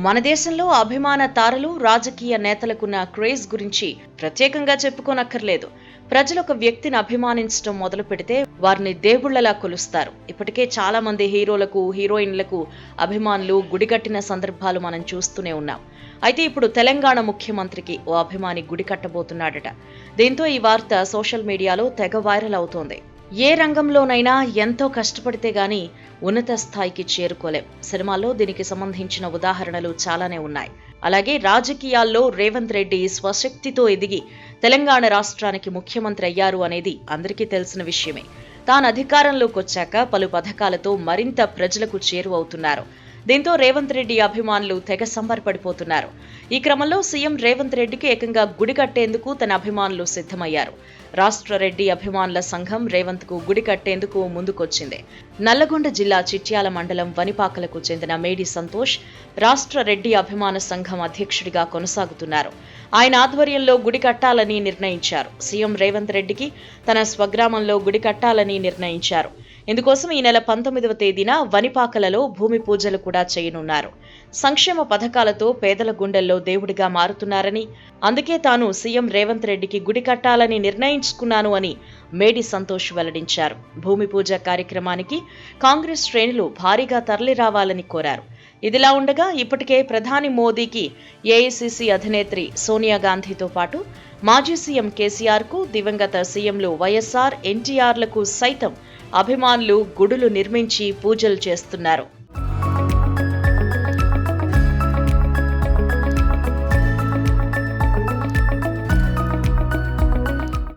మన దేశంలో అభిమాన తారలు, రాజకీయ నేతలకున్న క్రేజ్ గురించి ప్రత్యేకంగా చెప్పుకోనక్కర్లేదు. ప్రజలు ఒక వ్యక్తిని అభిమానించడం మొదలు పెడితే వారిని దేవుళ్లలా కొలుస్తారు. ఇప్పటికే చాలా మంది హీరోలకు, హీరోయిన్లకు అభిమానులు గుడికట్టిన సందర్భాలు మనం చూస్తూనే ఉన్నాం. అయితే ఇప్పుడు తెలంగాణ ముఖ్యమంత్రికి ఓ అభిమాని గుడి కట్టబోతున్నాడట. దీంతో ఈ వార్త సోషల్ మీడియాలో తెగ వైరల్ అవుతోంది. ఏ రంగంలోనైనా ఎంతో కష్టపడితే గాని ఉన్నత స్థాయికి చేరుకోలేం. సినిమాల్లో దీనికి సంబంధించిన ఉదాహరణలు చాలానే ఉన్నాయి. అలాగే రాజకీయాల్లో రేవంత్ రెడ్డి స్వశక్తితో ఎదిగి తెలంగాణ రాష్ట్రానికి ముఖ్యమంత్రి అయ్యారు అనేది అందరికీ తెలిసిన విషయమే. తాను అధికారంలోకి వచ్చాక పలు పథకాలతో మరింత ప్రజలకు చేరువవుతున్నారు. దీంతో రేవంత్ రెడ్డి అభిమానులు తెగ సంబరపడిపోతున్నారు. ఈ క్రమంలో సీఎం రేవంత్ రెడ్డికి ఏకంగా గుడి కట్టేందుకు తన అభిమానులు సిద్ధమయ్యారు. రాష్ట్ర రెడ్డి అభిమానుల సంఘం రేవంత్ కు గుడి కట్టేందుకు ముందుకొచ్చింది. నల్లగొండ జిల్లా చిట్యాల మండలం వనిపాకలకు చెందిన మేడి సంతోష్ రాష్ట్ర రెడ్డి అభిమాన సంఘం అధ్యక్షుడిగా కొనసాగుతున్నారు. ఆయన ఆధ్వర్యంలో గుడి కట్టాలని నిర్ణయించారు. సీఎం రేవంత్ రెడ్డికి తన స్వగ్రామంలో గుడి కట్టాలని నిర్ణయించారు. ఇందుకోసం ఈ నెల 19వ తేదీన వనిపాకలలో భూమి పూజలు కూడా చేయనున్నారు. సంక్షేమ పథకాలతో పేదల గుండెల్లో దేవుడిగా మారుతున్నారని, అందుకే తాను సీఎం రేవంత్ రెడ్డికి గుడి కట్టాలని నిర్ణయించుకున్నాను అని మేడి సంతోష్ వెల్లడించారు. భూమి పూజ కార్యక్రమానికి కాంగ్రెస్ శ్రేణులు భారీగా తరలిరావాలని కోరారు. ఇదిలా ఉండగా ఇప్పటికే ప్రధాని మోదీకి ఏఐసీసీ అధినేత్రి సోనియా గాంధీతో పాటు మాజీ సీఎం కేసీఆర్ కు, దివంగత సీఎంలు వైఎస్ఆర్, ఎన్టీఆర్లకు సైతం అభిమానులు గుడులు నిర్మించి పూజలు చేస్తున్నారు.